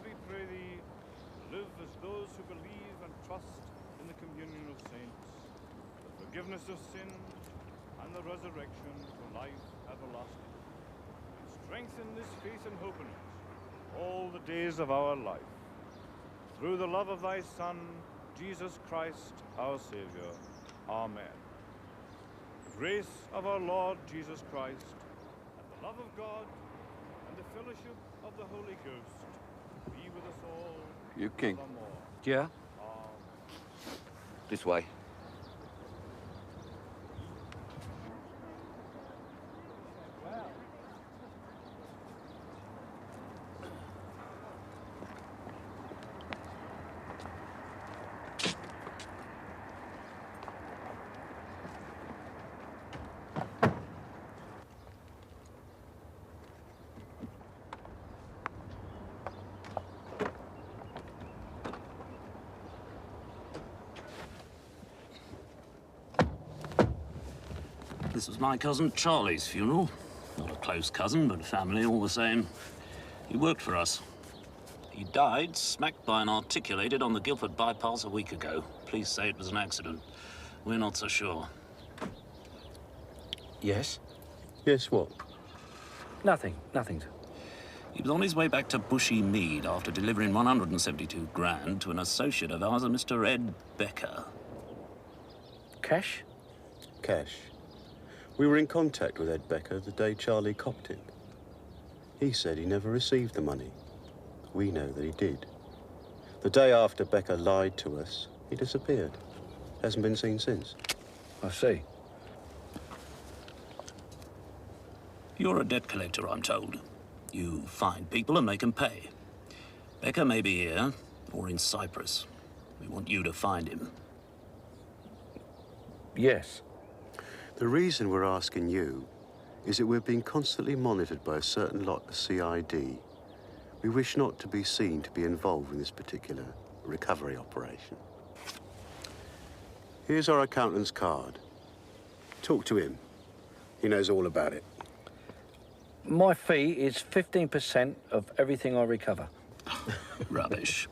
we pray thee, live as those who believe and trust in the communion of saints, the forgiveness of sins, and the resurrection to life everlasting. And strengthen this faith and hope in us all the days of our life. Through the love of thy Son, Jesus Christ, our Savior. Amen. The grace of our Lord Jesus Christ, and the love of God, and the fellowship of the Holy Ghost be with us all. You king. Forevermore. Yeah? Amen. This way. This was my cousin Charlie's funeral. Not a close cousin, but family all the same. He worked for us. He died smacked by an articulated on the Guildford bypass a week ago. Police say it was an accident. We're not so sure. Yes? Yes, what? Nothing. He was on his way back to Bushy Mead after delivering 172 grand to an associate of ours, a Mr. Ed Becker. Cash? Cash. We were in contact with Ed Becker the day Charlie copped it. He said he never received the money. We know that he did. The day after Becker lied to us, he disappeared. Hasn't been seen since. I see. You're a debt collector, I'm told. You find people and make them pay. Becker may be here, or in Cyprus. We want you to find him. Yes. The reason we're asking you is that we're being constantly monitored by a certain lot of CID. We wish not to be seen to be involved in this particular recovery operation. Here's our accountant's card. Talk to him. He knows all about it. My fee is 15% of everything I recover. Rubbish.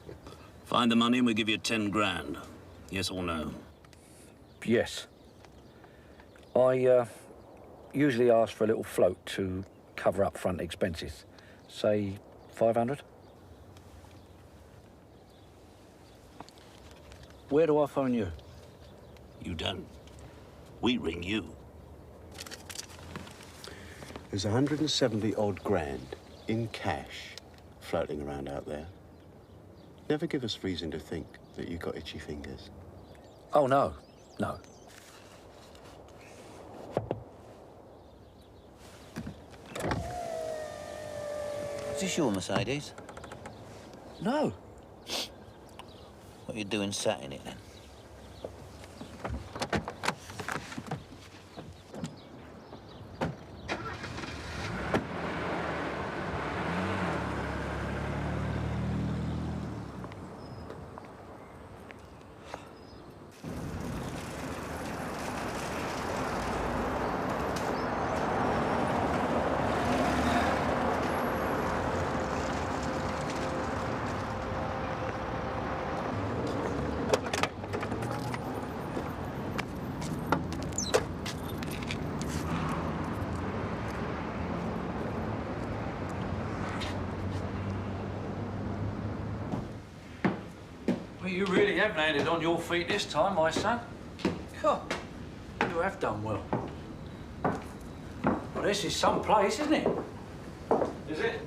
Find the money and we'll give you 10 grand. Yes or no? Yes. I usually ask for a little float to cover up front expenses. Say 500. Where do I phone you? You don't. We ring you. There's 170 odd grand in cash floating around out there. Never give us reason to think that you got itchy fingers. Oh, no. Is this your Mercedes? No. What are you doing sat in it then? Well, you really have landed on your feet this time, my son. God, you have done well. Well, this is some place, isn't it? Is it?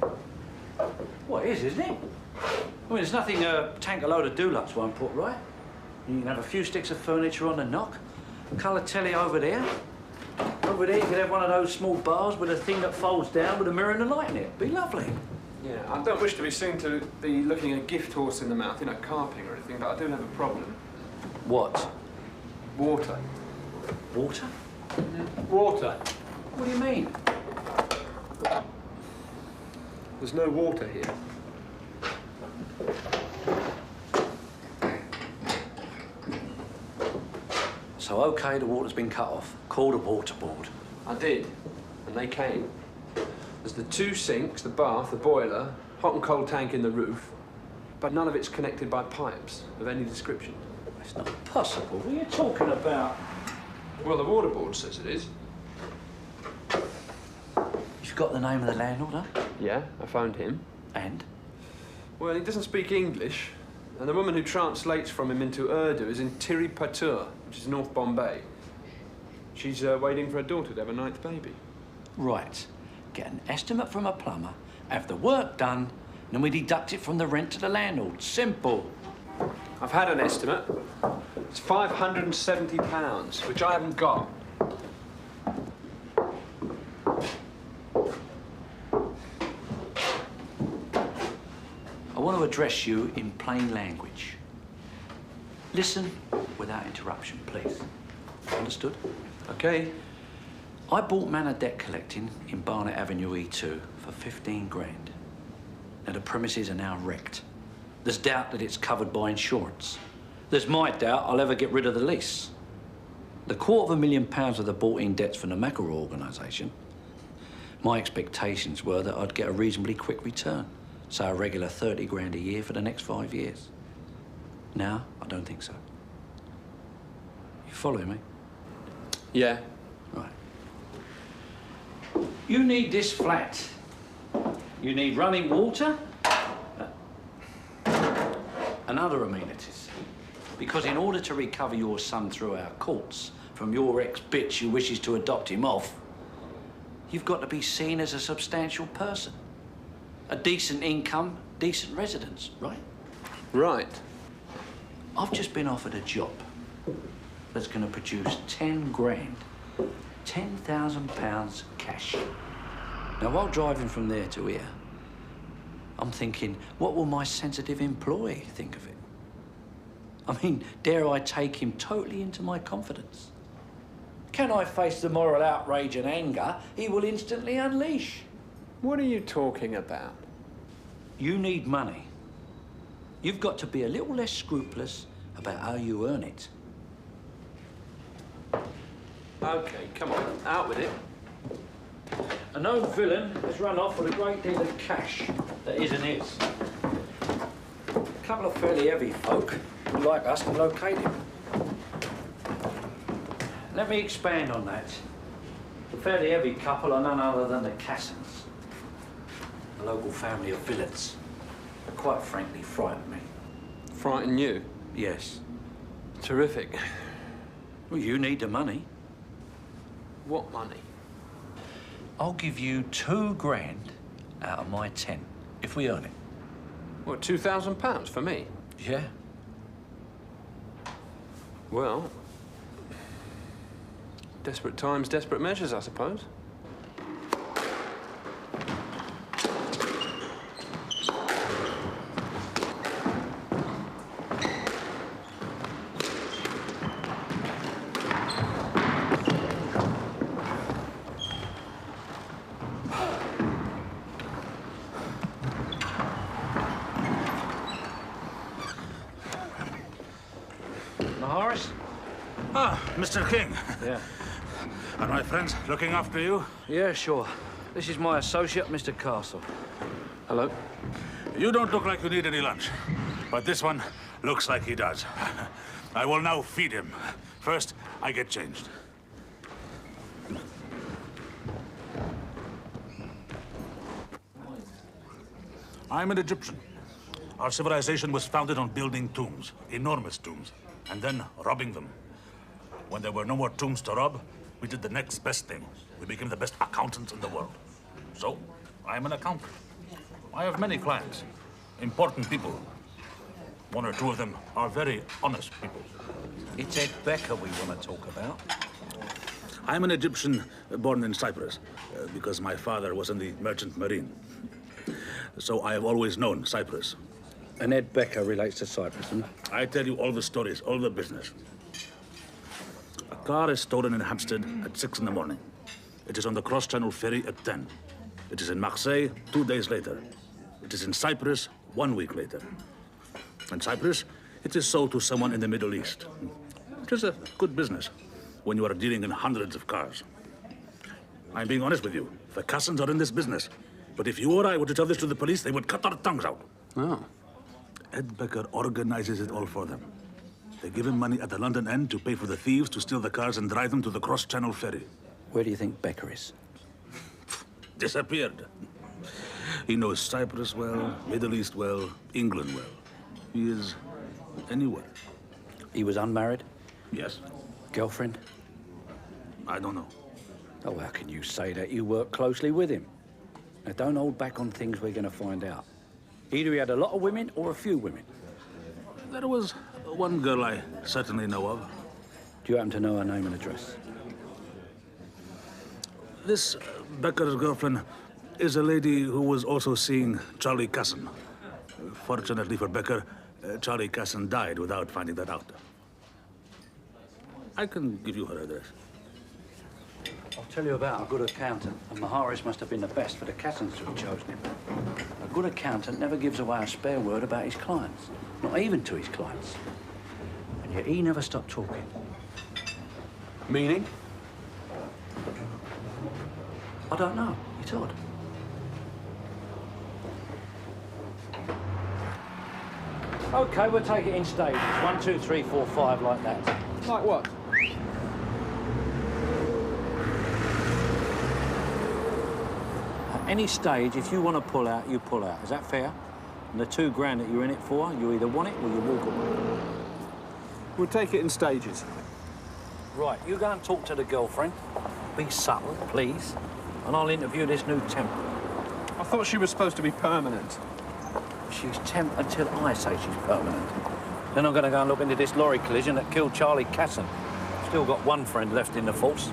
Well, it is, isn't it? I mean, there's nothing a tank a load of duluths won't put right. You can have a few sticks of furniture on the knock, colour telly over there. Over there, you could have one of those small bars with a thing that folds down with a mirror and a light in it. Be lovely. Yeah, I don't wish to be seen to be looking a gift horse in the mouth, carping or anything, but I do have a problem. What? Water. Water? Water. What do you mean? There's no water here. So, OK, the water's been cut off. Call the water board. I did, and they came. There's the two sinks, the bath, the boiler, hot and cold tank in the roof, but none of it's connected by pipes of any description. That's not possible. What are you talking about? Well, the water board says it is. You've got the name of the landlord, huh? Yeah, I phoned him. And? Well, he doesn't speak English, and the woman who translates from him into Urdu is in Tirupattur, which is North Bombay. She's waiting for her daughter to have a ninth baby. Right. Get an estimate from a plumber, have the work done, then we deduct it from the rent to the landlord. Simple. I've had an estimate. It's £570, which I haven't got. I want to address you in plain language. Listen without interruption, please. Understood? OK. I bought Manor Debt Collecting in Barnet Avenue E2 for 15 grand. Now, the premises are now wrecked. There's doubt that it's covered by insurance. There's my doubt I'll ever get rid of the lease. The £250,000 of the bought-in debts from the McElroy organisation, my expectations were that I'd get a reasonably quick return. So a regular 30 grand a year for the next 5 years. Now, I don't think so. You following me? Yeah. Right. You need this flat. You need running water and other amenities. Because in order to recover your son through our courts from your ex-bitch who wishes to adopt him off, you've got to be seen as a substantial person. A decent income, decent residence, right? Right. I've just been offered a job that's going to produce 10 grand. £10,000 cash. Now, while driving from there to here, I'm thinking, what will my sensitive employee think of it? I mean, dare I take him totally into my confidence? Can I face the moral outrage and anger he will instantly unleash? What are you talking about? You need money. You've got to be a little less scrupulous about how you earn it. OK, come on, out with it. A known villain has run off with a great deal of cash that isn't his. A couple of fairly heavy folk would like us to locate him. Let me expand on that. The fairly heavy couple are none other than the Cassons, a local family of villains that quite frankly frighten me. Frighten you? Yes. Terrific. Well, you need the money. What money? I'll give you 2 grand out of my 10 if we earn it. What, £2,000 for me? Yeah. Well, desperate times, desperate measures, I suppose. Horace? Ah, Mr. King. Yeah. Are my friends looking after you? Yeah, sure. This is my associate, Mr. Castle. Hello. You don't look like you need any lunch, but this one looks like he does. I will now feed him. First, I get changed. I'm an Egyptian. Our civilization was founded on building tombs, enormous tombs, and then robbing them. When there were no more tombs to rob, we did the next best thing. We became the best accountants in the world. So, I'm an accountant. I have many clients, important people. 1 or 2 of them are very honest people. It's Ed Becker we want to talk about. I'm an Egyptian born in Cyprus, because my father was in the merchant marine. So I have always known Cyprus. And Ed Becker relates to Cyprus, huh? I tell you all the stories, all the business. A car is stolen in Hampstead at 6 in the morning. It is on the cross-channel ferry at 10. It is in Marseille 2 days later. It is in Cyprus 1 week later. In Cyprus, it is sold to someone in the Middle East. It is a good business when you are dealing in hundreds of cars. I'm being honest with you. The Cassons are in this business. But if you or I were to tell this to the police, they would cut our tongues out. Oh. Ed Becker organizes it all for them. They give him money at the London end to pay for the thieves to steal the cars and drive them to the cross-channel ferry. Where do you think Becker is? Disappeared. He knows Cyprus well, Middle East well, England well. He is anywhere. He was unmarried? Yes. Girlfriend? I don't know. Oh, how can you say that? You work closely with him. Now, don't hold back on things we're going to find out. Either he had a lot of women or a few women. There was one girl I certainly know of. Do you happen to know her name and address? This Becker's girlfriend is a lady who was also seeing Charlie Casson. Fortunately for Becker, Charlie Casson died without finding that out. I can give you her address. I'll tell you about a good accountant, and Maharis must have been the best for the Cassons to have chosen him. A good accountant never gives away a spare word about his clients, not even to his clients. And yet he never stopped talking. Meaning? I don't know. It's odd. Okay, we'll take it in stages. 1, 2, 3, 4, 5, like that. Like what? At any stage, if you want to pull out, you pull out. Is that fair? And the $2 grand that you're in it for, you either want it or you walk away. We'll take it in stages. Right, you go and talk to the girlfriend. Be subtle, please. And I'll interview this new temp. I thought she was supposed to be permanent. She's temp until I say she's permanent. Then I'm going to go and look into this lorry collision that killed Charlie Casson. Still got one friend left in the force.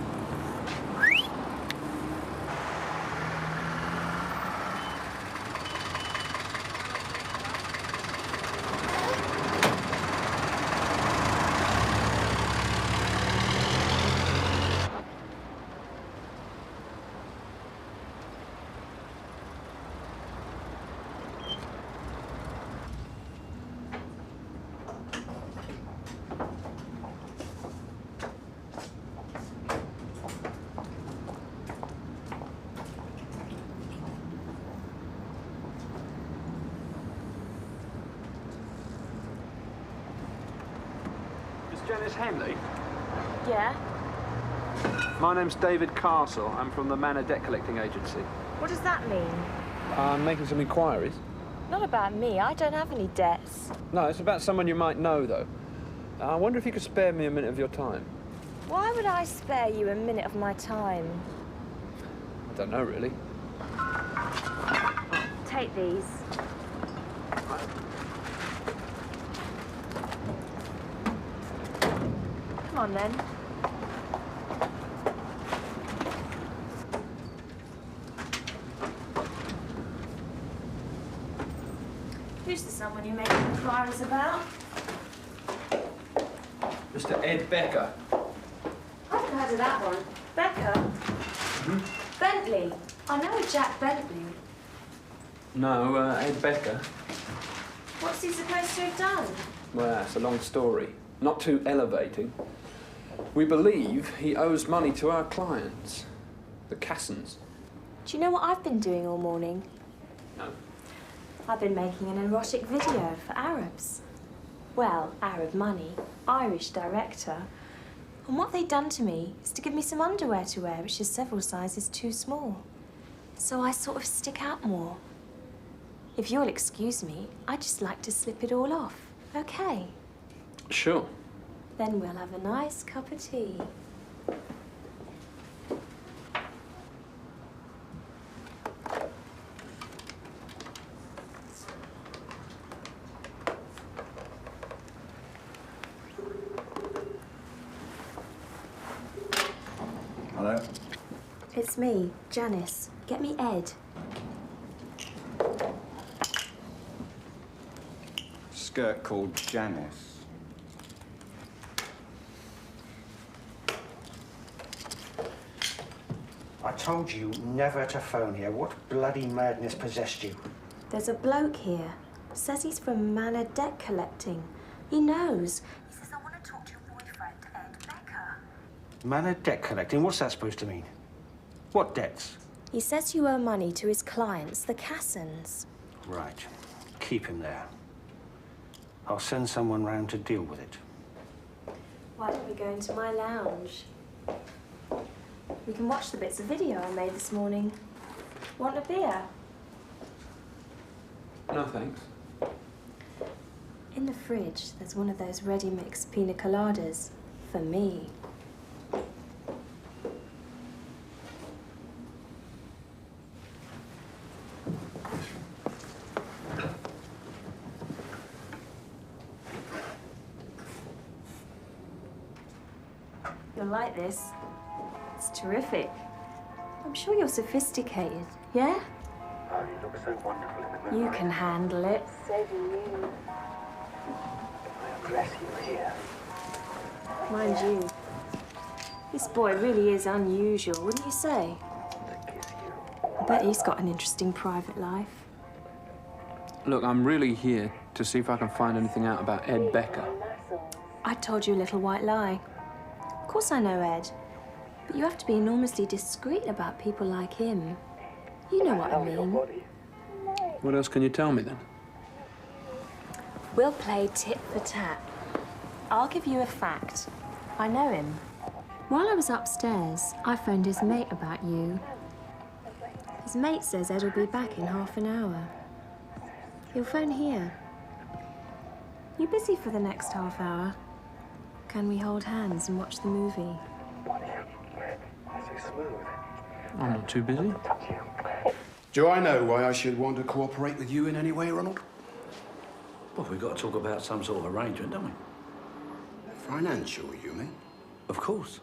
Janice Henley? Yeah? My name's David Castle. I'm from the Manor Debt Collecting Agency. What does that mean? I'm making some inquiries. Not about me. I don't have any debts. No, it's about someone you might know, though. I wonder if you could spare me a minute of your time. Why would I spare you a minute of my time? I don't know, really. Take these. Come on, then. Who's the someone you're making inquiries about? Mr. Ed Becker. I haven't heard of that one. Becker? Bentley. I know a Jack Bentley. No, Ed Becker. What's he supposed to have done? Well, that's a long story. Not too elevating. We believe he owes money to our clients, the Cassons. Do you know what I've been doing all morning? No. I've been making an erotic video for Arabs. Well, Arab money, Irish director. And what they've done to me is to give me some underwear to wear, which is several sizes too small. So I sort of stick out more. If you'll excuse me, I'd just like to slip it all off, okay? Sure. Then we'll have a nice cup of tea. Hello? It's me, Janice. Get me Ed. Skirt called Janice. I told you never to phone here. What bloody madness possessed you? There's a bloke here. Says he's from Manor Debt Collecting. He knows. He says, I want to talk to your boyfriend, Ed Becker. Manor debt collecting? What's that supposed to mean? What debts? He says you owe money to his clients, the Cassons. Right. Keep him there. I'll send someone round to deal with it. Why don't we go into my lounge? We can watch the bits of video I made this morning. Want a beer? No, thanks. In the fridge, there's one of those ready-mix pina coladas for me. You'll like this. It's terrific. I'm sure you're sophisticated, yeah? Oh, you look so wonderful in the moonlight. You can handle it. So do you. I'll dress you here. Mind you, this boy really is unusual, wouldn't you say? I bet he's got an interesting private life. Look, I'm really here to see if I can find anything out about Ed Becker. I told you a little white lie. Of course I know Ed, but you have to be enormously discreet about people like him. You know what I mean. What else can you tell me, then? We'll play tit for tat. I'll give you a fact. I know him. While I was upstairs, I phoned his mate about you. His mate says Ed will be back in half an hour. He'll phone here. You busy for the next half hour? Can we hold hands and watch the movie? I'm not too busy. Do I know why I should want to cooperate with you in any way, Ronald? Well, we've got to talk about some sort of arrangement, don't we? Financial, you mean? Of course.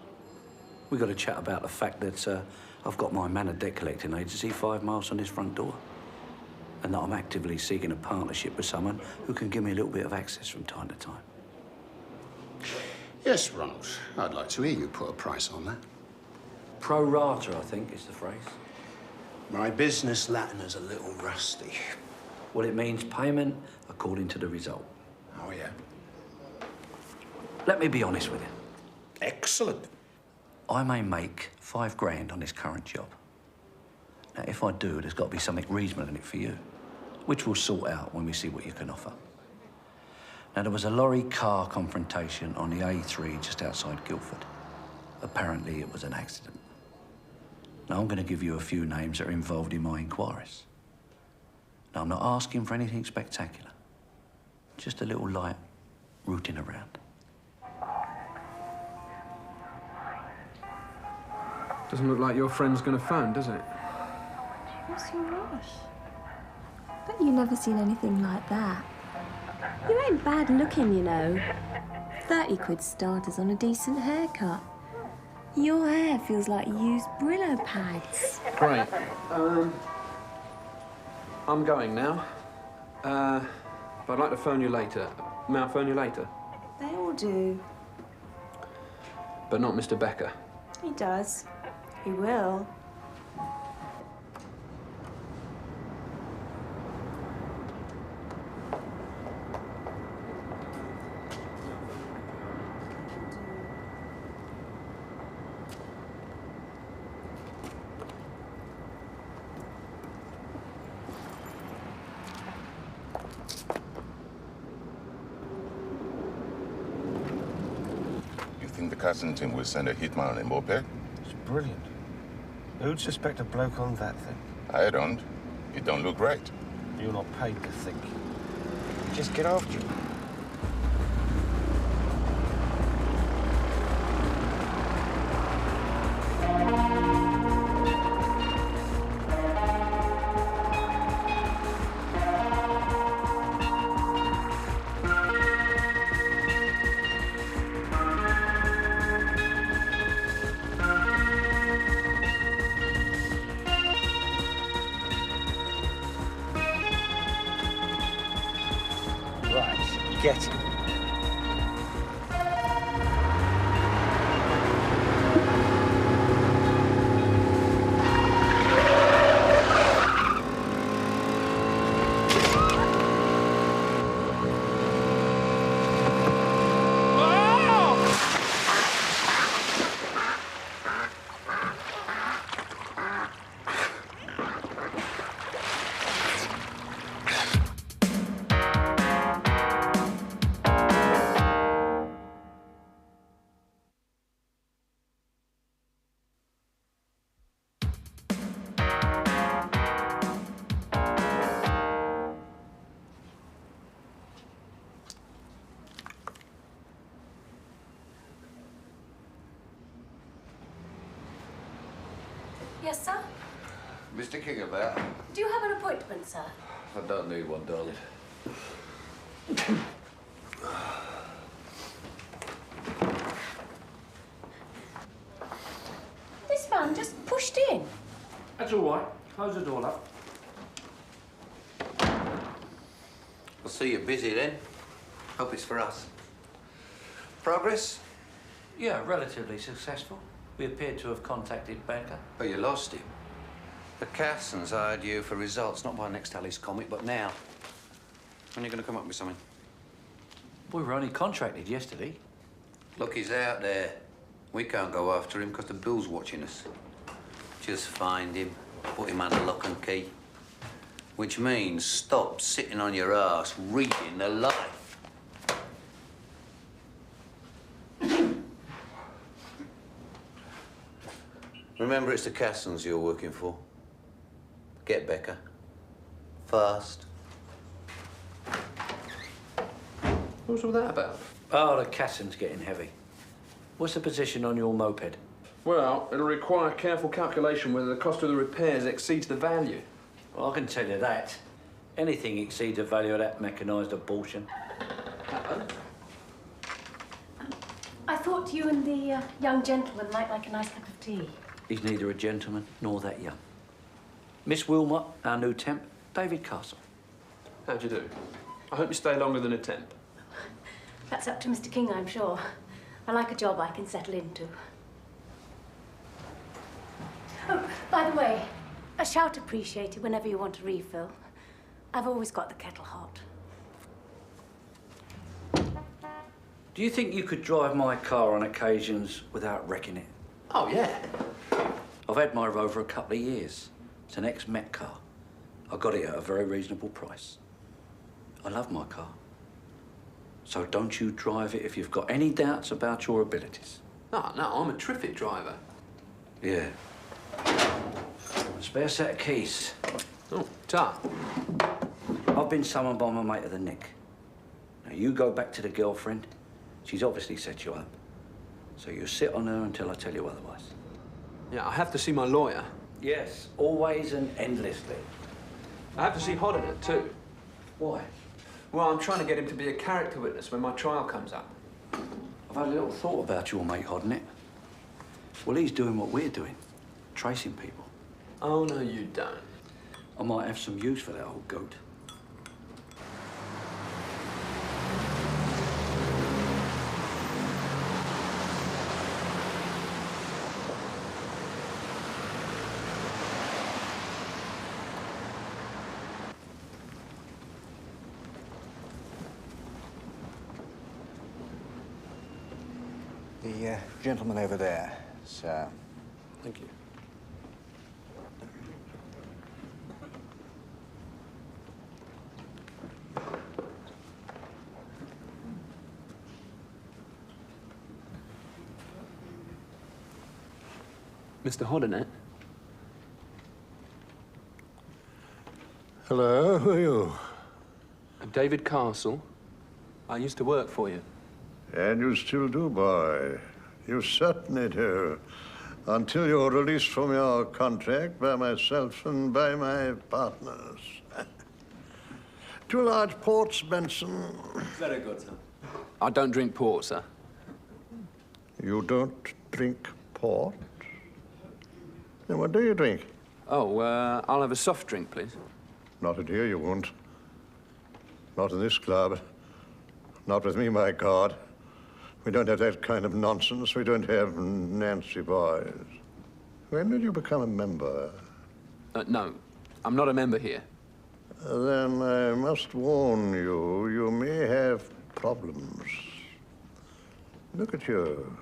We've got to chat about the fact that I've got my manor debt collecting agency 5 miles from this front door. And that I'm actively seeking a partnership with someone who can give me a little bit of access from time to time. Yes, Ronald. I'd like to hear you put a price on that. Pro rata, I think, is the phrase. My business Latin is a little rusty. Well, it means payment according to the result. Oh, yeah? Let me be honest with you. Excellent. I may make 5 grand on this current job. Now, if I do, there's got to be something reasonable in it for you, which we'll sort out when we see what you can offer. Now, there was a lorry-car confrontation on the A3 just outside Guildford. Apparently, it was an accident. Now, I'm going to give you a few names that are involved in my inquiries. Now, I'm not asking for anything spectacular. Just a little light rooting around. Doesn't look like your friend's going to phone, does it? What's your rush? Bet you've never seen anything like that. You ain't bad looking, you know. 30 quid starters on a decent haircut. Your hair feels like used Brillo pads. Great. I'm going now. But I'd like to phone you later. May I phone you later? They all do. But not Mr. Becker. He does. He will. You think the Cassington will send a hitman on a moped? It's brilliant. Who'd suspect a bloke on that thing? I don't. It don't look right. You're not paid to think. Just get after him. Get him. Yes, sir? Mr. King about? Do you have an appointment, sir? I don't need one, darling. This man just pushed in. That's all right. Close the door up. I'll see you're busy then. Hope it's for us. Progress? Yeah, relatively successful. We appear to have contacted Becker. But you lost him. The Cassons hired you for results, not by next Alice comic, but now. When are you going to come up with something? We were only contracted yesterday. Look, he's out there. We can't go after him because the Bill's watching us. Just find him, put him under lock and key. Which means stop sitting on your ass reading the life. Remember, it's the Cassons you're working for. Get Becker. Fast. What's all that about? Oh, the Casson's getting heavy. What's the position on your moped? Well, it'll require careful calculation whether the cost of the repairs exceeds the value. Well, I can tell you that. Anything exceeds the value of that mechanised abortion. I thought you and the young gentleman might like a nice cup of tea. He's neither a gentleman nor that young. Miss Wilmot, our new temp, David Castle. How'd you do? I hope you stay longer than a temp. That's up to Mr. King, I'm sure. I like a job I can settle into. Oh, by the way, a shout appreciated whenever you want a refill. I've always got the kettle hot. Do you think you could drive my car on occasions without wrecking it? Oh, yeah. I've had my Rover a couple of years. It's an ex-Met car. I got it at a very reasonable price. I love my car. So don't you drive it if you've got any doubts about your abilities. No, I'm a terrific driver. Yeah. Spare set of keys. Oh, ta. I've been summoned by my mate of the Nick. Now, you go back to the girlfriend. She's obviously set you up. So you sit on her until I tell you otherwise. Yeah, I have to see my lawyer. Yes, always and endlessly. I have to see Hodder too. Why? Well, I'm trying to get him to be a character witness when my trial comes up. I've had a little thought about your mate Hodnett. Well, he's doing what we're doing, tracing people. Oh, no, you don't. I might have some use for that old goat. The gentleman over there, sir. Thank you. Mr. Hodder. Hello, who are you? I'm David Castle. I used to work for you. And you still do, boy. You certainly do. Until you're released from your contract by myself and by my partners. 2 large ports, Benson. Very good, sir. I don't drink port, sir. You don't drink port? Then what do you drink? Oh, I'll have a soft drink, please. Not in here, you won't. Not in this club. Not with me, my God. We don't have that kind of nonsense. We don't have Nancy boys. When did you become a member? No, I'm not a member here. Then I must warn you, you may have problems. Look at you.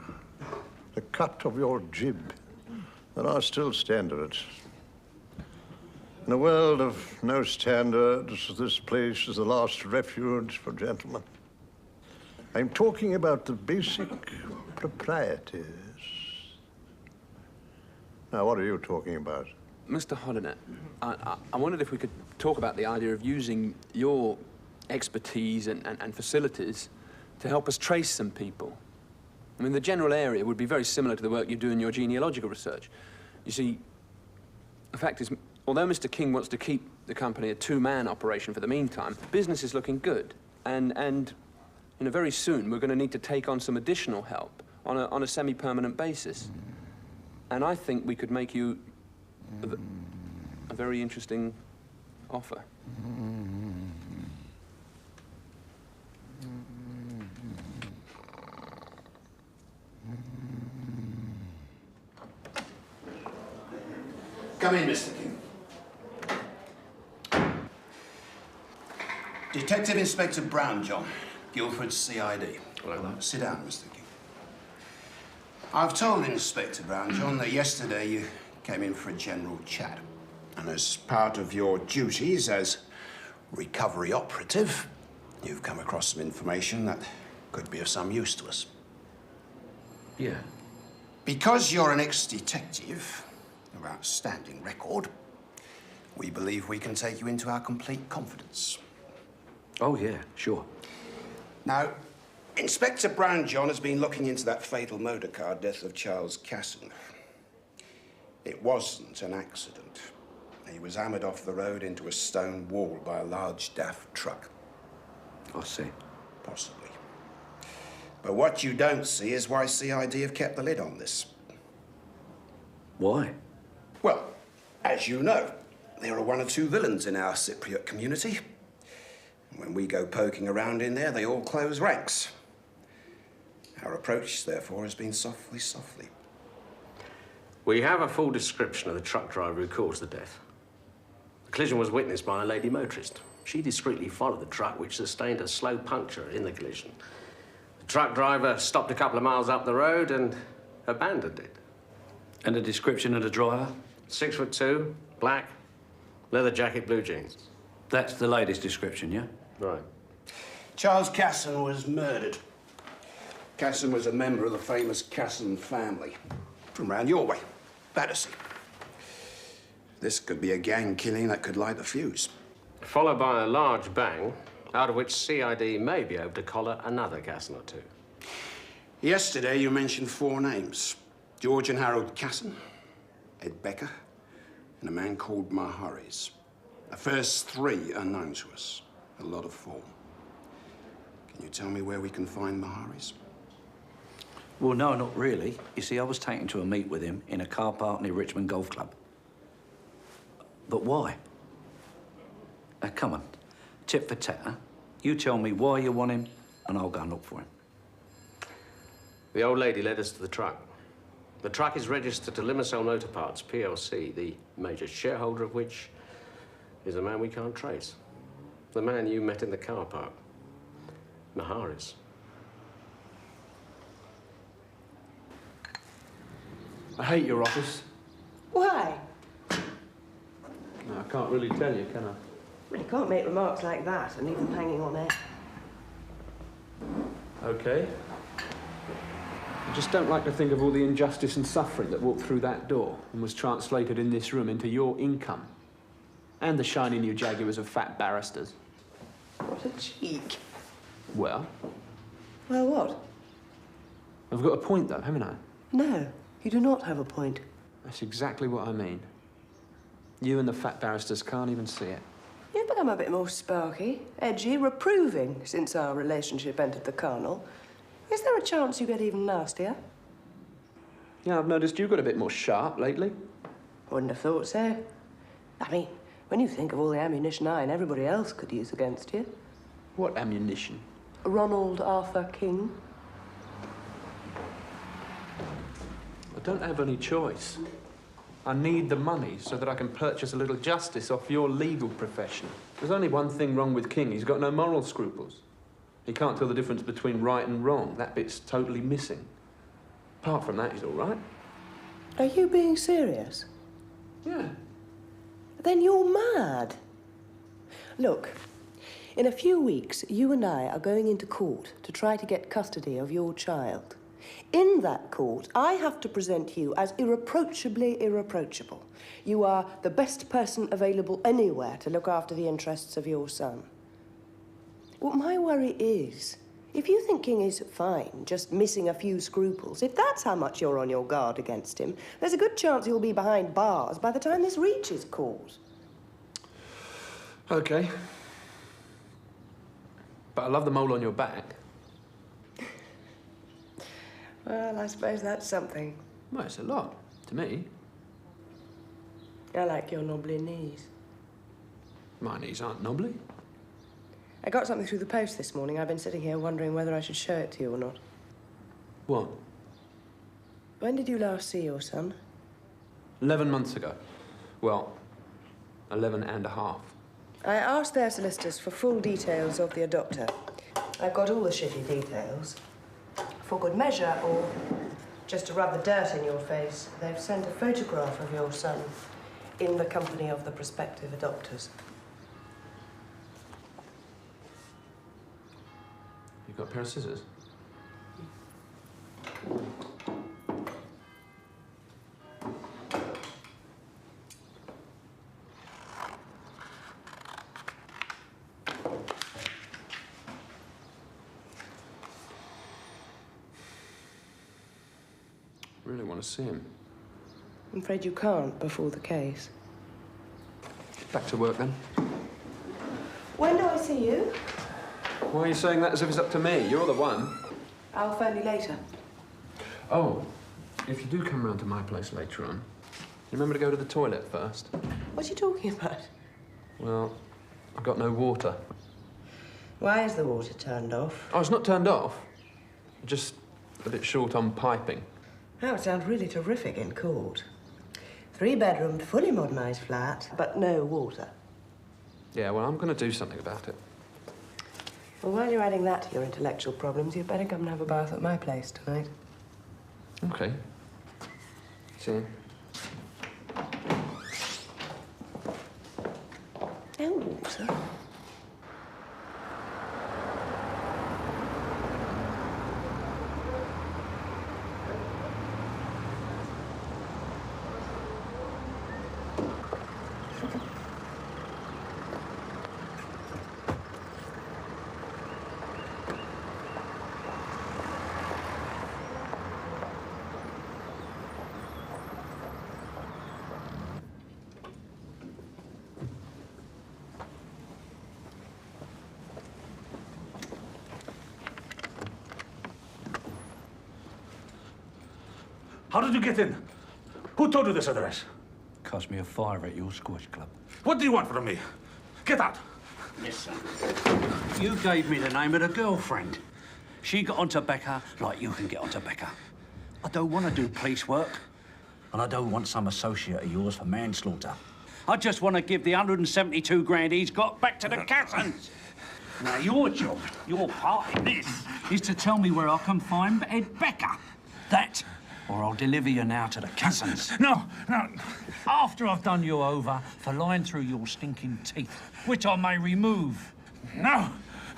The cut of your jib. There are still standards. In a world of no standards, this place is the last refuge for gentlemen. I'm talking about the basic proprieties. Now, what are you talking about? Mr. Hodder, I wondered if we could talk about the idea of using your expertise and facilities to help us trace some people. I mean, the general area would be very similar to the work you do in your genealogical research. You see, The fact is, although Mr. King wants to keep the company a two-man operation for the meantime, business is looking good. And you know, very soon we're going to need to take on some additional help on a semi-permanent basis. And I think we could make you a very interesting offer. Come in, Mr. King. Detective Inspector Brown, John. Guildford CID. Hello. Sit down, Mr. King. I've told Inspector Brown, John, that yesterday you came in for a general chat. And as part of your duties as recovery operative, you've come across some information that could be of some use to us. Yeah. Because you're an ex-detective of outstanding record, we believe we can take you into our complete confidence. Oh, yeah, sure. Now, Inspector Brown, John, has been looking into that fatal motorcar death of Charles Casson. It wasn't an accident. He was hammered off the road into a stone wall by a large DAF truck. I see. Possibly. But what you don't see is why CID have kept the lid on this. Why? Well, as you know, there are one or two villains in our Cypriot community. When we go poking around in there, they all close ranks. Our approach, therefore, has been softly, softly. We have a full description of the truck driver who caused the death. The collision was witnessed by a lady motorist. She discreetly followed the truck, which sustained a slow puncture in the collision. The truck driver stopped a couple of miles up the road and abandoned it. And the description of the driver? 6'2", black, leather jacket, blue jeans. That's the latest description, yeah? Right. Charles Casson was murdered. Casson was a member of the famous Casson family from round your way, Battersea. This could be a gang killing that could light the fuse. Followed by a large bang, out of which CID may be able to collar another Casson or two. Yesterday, you mentioned 4 names. George and Harold Casson, Ed Becker, and a man called Maharis. The first 3 are known to us. A lot of form. Can you tell me where we can find Maharis? Well, no, not really. You see, I was taken to a meet with him in a car park near Richmond Golf Club. But why? Now, come on. Tit for tat, huh? You tell me why you want him, and I'll go and look for him. The old lady led us to the truck. The truck is registered to Limassol Motor Parts, PLC, the major shareholder of which is a man we can't trace. The man you met in the car park, Maharis. I hate your office. Why? No, I can't really tell you, can I? Well, you can't make remarks like that and leave them hanging on air. Okay. I just don't like to think of all the injustice and suffering that walked through that door and was translated in this room into your income. And the shiny new Jaguars of fat barristers. What a cheek. Well? Well, what? I've got a point, though, haven't I? No, you do not have a point. That's exactly what I mean. You and the fat barristers can't even see it. You've become a bit more sparky, edgy, reproving since our relationship entered the carnal. Is there a chance you get even nastier? Yeah, I've noticed you got a bit more sharp lately. Wouldn't have thought so. I mean, when you think of all the ammunition I and everybody else could use against you. What ammunition? Ronald Arthur King. I don't have any choice. I need the money so that I can purchase a little justice off your legal profession. There's only one thing wrong with King. He's got no moral scruples. He can't tell the difference between right and wrong. That bit's totally missing. Apart from that, he's all right. Are you being serious? Yeah. Then you're mad. Look, in a few weeks, you and I are going into court to try to get custody of your child. In that court, I have to present you as irreproachably irreproachable. You are the best person available anywhere to look after the interests of your son. What my worry is If you think King is fine, just missing a few scruples, if that's how much you're on your guard against him, there's a good chance he'll be behind bars by the time this reaches court. OK. But I love the mole on your back. Well, I suppose that's something. Well, it's a lot, to me. I like your knobbly knees. My knees aren't knobbly. I got something through the post this morning. I've been sitting here wondering whether I should show it to you or not. What? When did you last see your son? 11 months ago. Well, 11 and a half. I asked their solicitors for full details of the adopter. I've got all the shitty details. For good measure, or just to rub the dirt in your face, they've sent a photograph of your son in the company of the prospective adopters. You've got a pair of scissors? Really want to see him. I'm afraid you can't before the case. Back to work, then. When do I see you? Why are you saying that as if it's up to me? You're the one. I'll phone you later. Oh, if you do come round to my place later on, remember to go to the toilet first. What are you talking about? Well, I've got no water. Why is the water turned off? Oh, it's not turned off. Just a bit short on piping. That would sound really terrific in court. 3-bedroomed, fully modernised flat, but no water. Yeah, well, I'm going to do something about it. Well, while you're adding that to your intellectual problems, you'd better come and have a bath at my place tonight. OK. See you. No water? How did you get in? Who told you this address? Cost me a fiver at your squash club. What do you want from me? Get out! Listen, you gave me the name of the girlfriend. She got onto Becca like you can get onto Becca. I don't want to do police work, and I don't want some associate of yours for manslaughter. I just want to give the 172 grand he's got back to the Cassons. Now, your job, your part in this, is to tell me where I can find Ed Becca. That, or I'll deliver you now to the Cassons. No, no. After I've done you over for lying through your stinking teeth, which I may remove. No!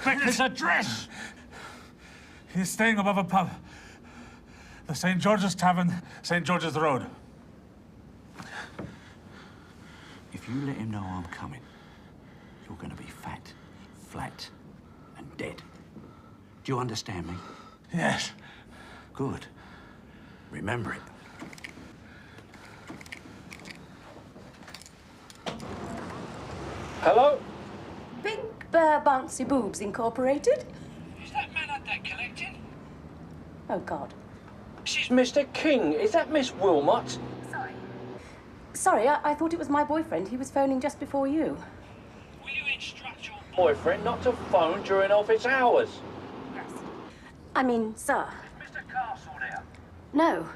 Becca's address! He's staying above a pub. The St. George's Tavern, St. George's Road. If you let him know I'm coming, you're going to be fat, flat, and dead. Do you understand me? Yes. Good. Remember it. Hello? Big Bear Bouncy Boobs Incorporated? Is that man up there collecting? Oh, God. This is Mr. King. Is that Miss Wilmot? Sorry, I thought it was my boyfriend. He was phoning just before you. Will you instruct your boyfriend not to phone during office hours? I mean, sir. Mr. Castle there? No.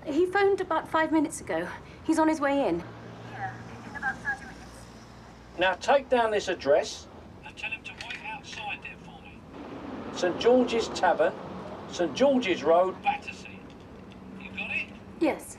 He phoned about 5 minutes ago. He's on his way in. Now take down this address and tell him to wait outside there for me. St. George's Tavern, St. George's Road, Battersea. You got it? Yes.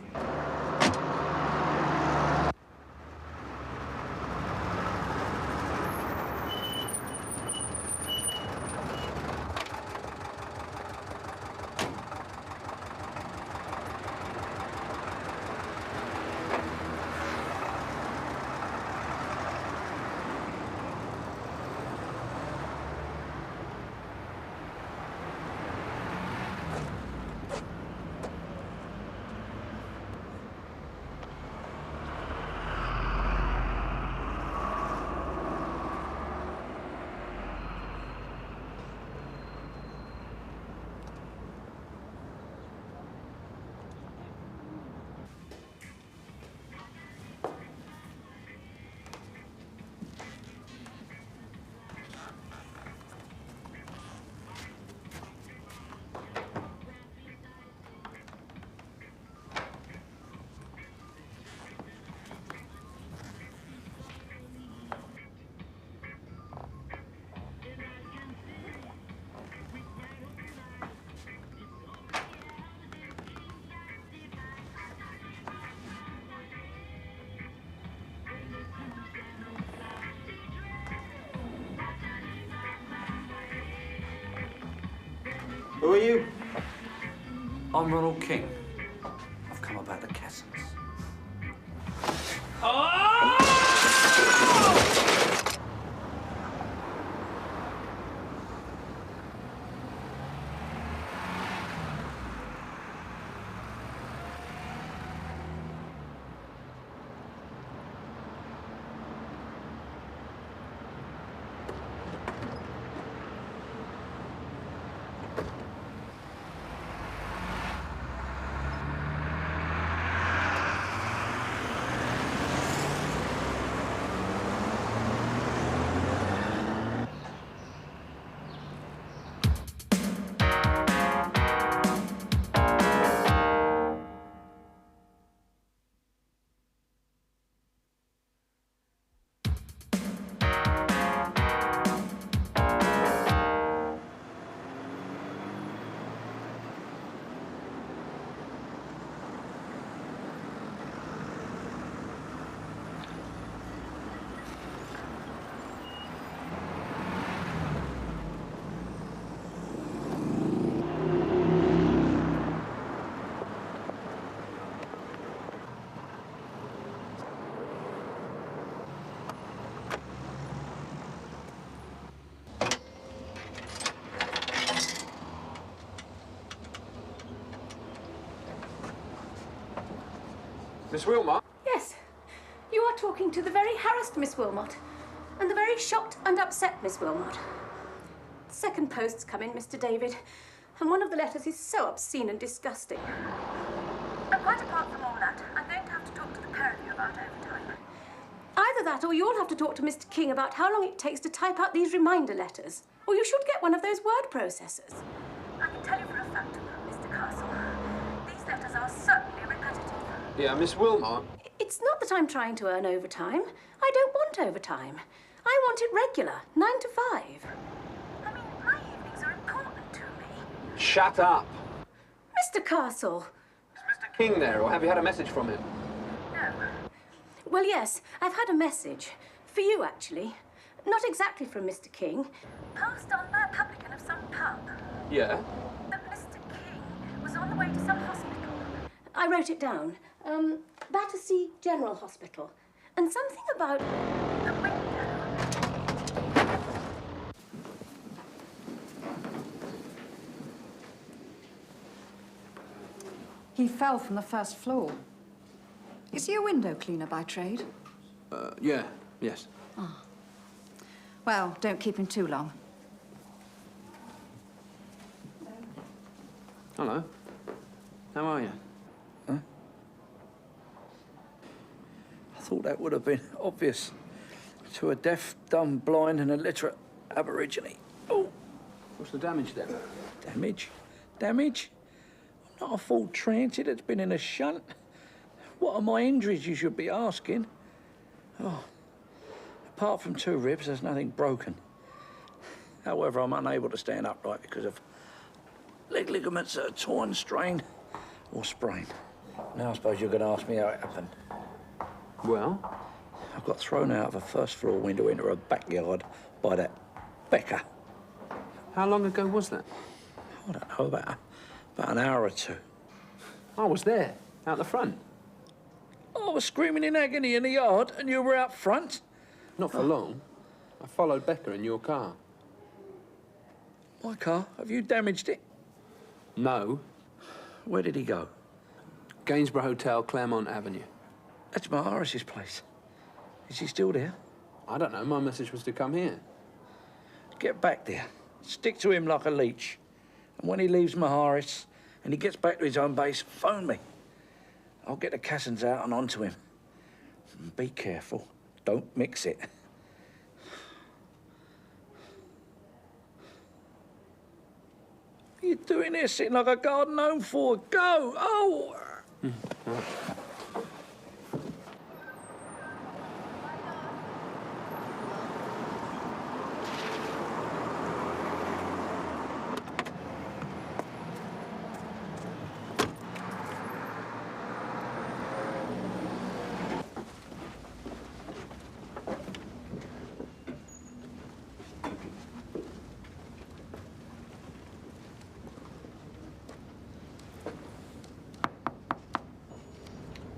Who are you? I'm Ronald King. I've come about the Cassons. Miss Wilmot? Yes. You are talking to the very harassed Miss Wilmot and the very shocked and upset Miss Wilmot. The second post's come in, Mr. David, and one of the letters is so obscene and disgusting. But quite apart from all that, I'm going to have to talk to the pair of you about overtime. Either that, or you'll have to talk to Mr. King about how long it takes to type out these reminder letters. Or you should get one of those word processors. I can tell you for a fact, Mr. Castle, these letters are certainly repetitive. Yeah, Miss Wilmot. It's not that I'm trying to earn overtime. I don't want overtime. I want it regular, 9 to 5. I mean, my evenings are important to me. Shut up. Mr. Castle. Is Mr. King there, or have you had a message from him? No. Well, yes, I've had a message. For you, actually. Not exactly from Mr. King. Passed on by a publican of some pub. Yeah? That Mr. King was on the way to some hospital. I wrote it down. Battersea General Hospital. And something about the window. He fell from the first floor. Is he a window cleaner by trade? Yeah, yes. Ah. Well, don't keep him too long. Hello. How are you? Huh? I thought that would have been obvious to a deaf, dumb, blind and illiterate Aborigine. Oh. What's the damage then? Damage? Damage? I'm not a full transit that's been in a shunt. What are my injuries, you should be asking? Oh. Apart from 2 ribs, there's nothing broken. However, I'm unable to stand upright because of leg ligaments that are torn, strained, or sprained. Now I suppose you're going to ask me how it happened. Well? I got thrown out of a first-floor window into a backyard by that Becker. How long ago was that? I don't know, about an hour or 2. I was there, out the front. I was screaming in agony in the yard, and you were out front? Not for long. I followed Becker in your car. My car? Have you damaged it? No. Where did he go? Gainsborough Hotel, Claremont Avenue. That's Maharis's place. Is he still there? I don't know. My message was to come here. Get back there. Stick to him like a leech. And when he leaves Maharis and he gets back to his own base, phone me. I'll get the Cassons out and onto him. And be careful. Don't mix it. What are you doing here sitting like a garden gnome for? Go! Oh!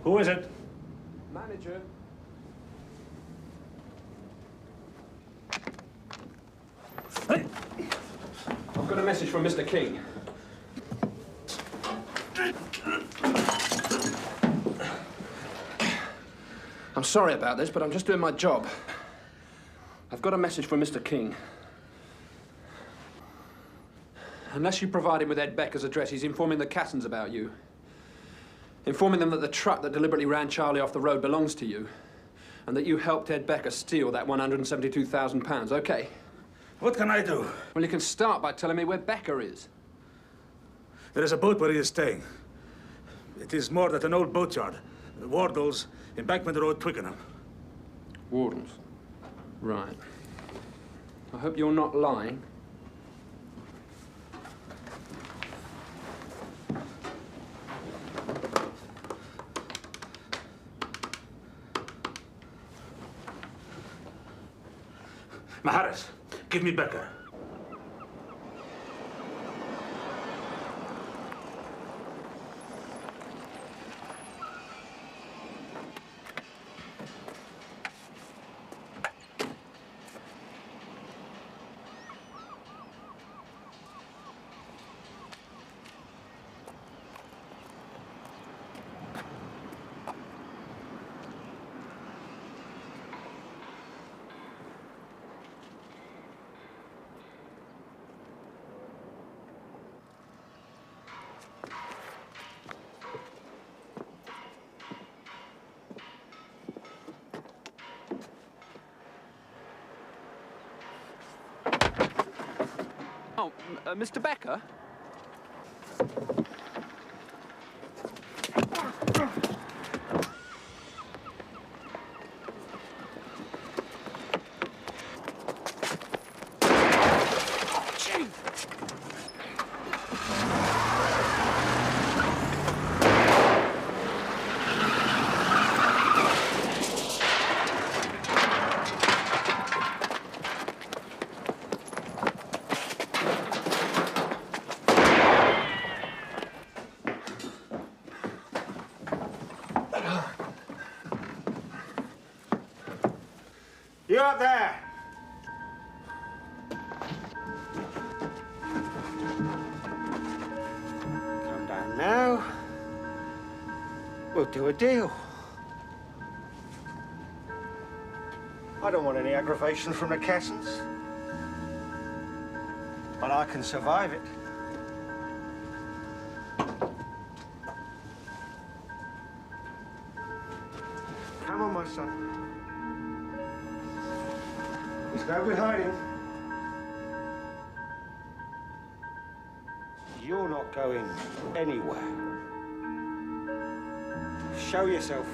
Who is it? Manager. I've got a message from Mr. King. I'm sorry about this, but I'm just doing my job. I've got a message from Mr. King. Unless you provide him with Ed Becker's address, he's informing the Cassons about you. Informing them that the truck that deliberately ran Charlie off the road belongs to you, and that you helped Ed Becker steal that £172,000, okay? What can I do? Well, you can start by telling me where Becker is. There is a boat where he is staying. It is moored at an old boatyard. Wardle's, Embankment Road, Twickenham. Wardle's? Right. I hope you're not lying. Maharis, give me Becker. Oh, Mr. Becker? You up there? Come down now. We'll do a deal. I don't want any aggravation from the Cassons. But I can survive it. Come on, my son. There's no good hiding. You're not going anywhere. Show yourself,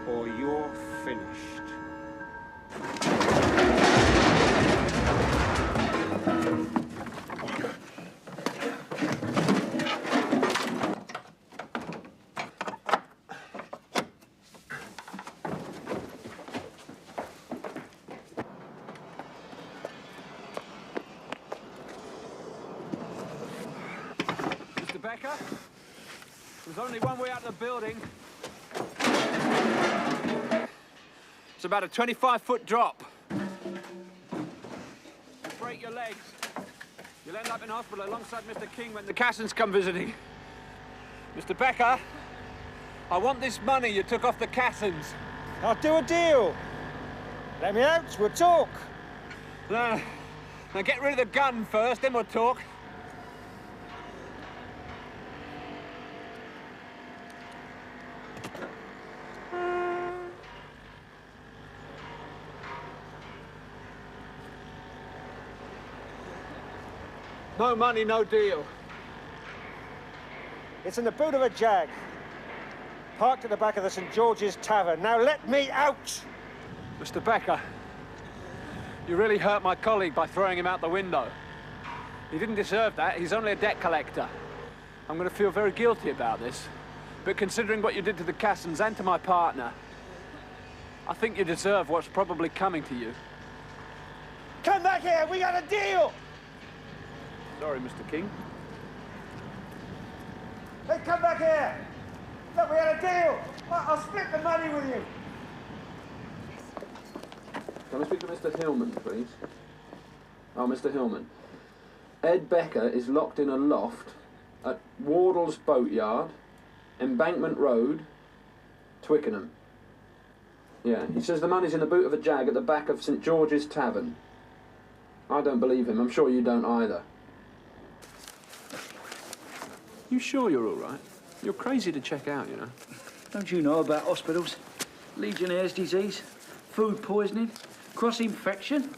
or you're finished. Becker? There's only one way out of the building. It's about a 25-foot drop. Break your legs. You'll end up in hospital alongside Mr. King when the Cassons come visiting. Mr. Becker, I want this money you took off the Cassons. I'll do a deal. Let me out, we'll talk. Now get rid of the gun first, then we'll talk. No money, no deal. It's in the boot of a Jag. Parked at the back of the St. George's Tavern. Now let me out! Mr. Becker, you really hurt my colleague by throwing him out the window. He didn't deserve that. He's only a debt collector. I'm going to feel very guilty about this. But considering what you did to the Cassons and to my partner, I think you deserve what's probably coming to you. Come back here! We got a deal! Sorry, Mr. King. Hey, come back here! Thought we had a deal. I'll split the money with you. Can I speak to Mr. Hillman, please? Oh, Mr. Hillman. Ed Becker is locked in a loft at Wardle's Boatyard, Embankment Road, Twickenham. Yeah, he says the money's in the boot of a jag at the back of St. George's Tavern. I don't believe him. I'm sure you don't either. You sure you're all right? You're crazy to check out, you know. Don't you know about hospitals? Legionnaire's disease, food poisoning, cross-infection.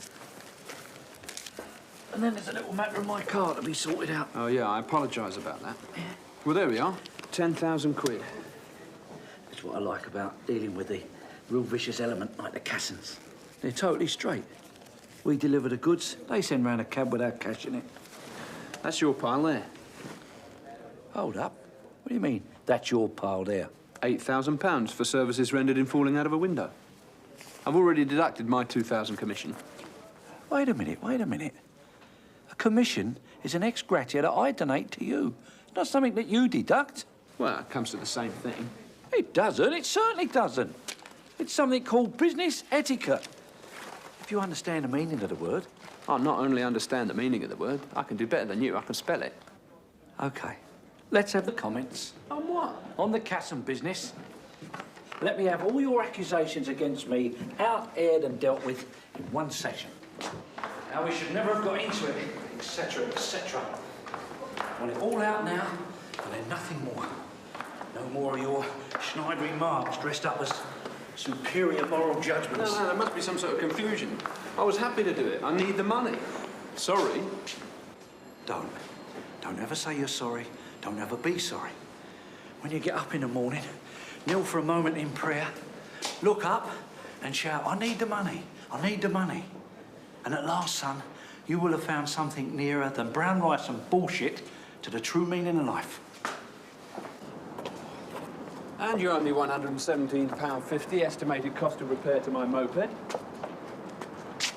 And then there's a little matter of my car to be sorted out. Oh, yeah, I apologise about that. Well, there we are. 10,000 quid. That's what I like about dealing with the real vicious element like the Cassons. They're totally straight. We deliver the goods, they send round a cab without cash in it. That's your pile there. Hold up. What do you mean, that's your pile there? £8,000 for services rendered in falling out of a window. I've already deducted my 2,000 commission. Wait a minute, wait a minute. A commission is an ex gratia that I donate to you, not something that you deduct. Well, it comes to the same thing. It doesn't, it certainly doesn't. It's something called business etiquette. If you understand the meaning of the word. I not only understand the meaning of the word, I can do better than you. I can spell it. OK. Let's have the comments. On what? On the Casson business. Let me have all your accusations against me out-aired and dealt with in one session. How we should never have got into it, etc., etc. I want it all out now, and then nothing more. No more of your snide remarks dressed up as superior moral judgments. No, there must be some sort of confusion. I was happy to do it. I need the money. Sorry. Don't. Don't ever say you're sorry. Don't ever be sorry. When you get up in the morning, kneel for a moment in prayer, look up and shout, I need the money. I need the money. And at last, son, you will have found something nearer than brown rice and bullshit to the true meaning of life. And you owe me £117.50 estimated cost of repair to my moped.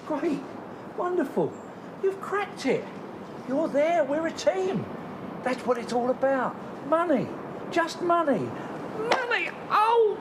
Great. Wonderful. You've cracked it. You're there. We're a team. That's what it's all about. Money. Just money. Money! Oh!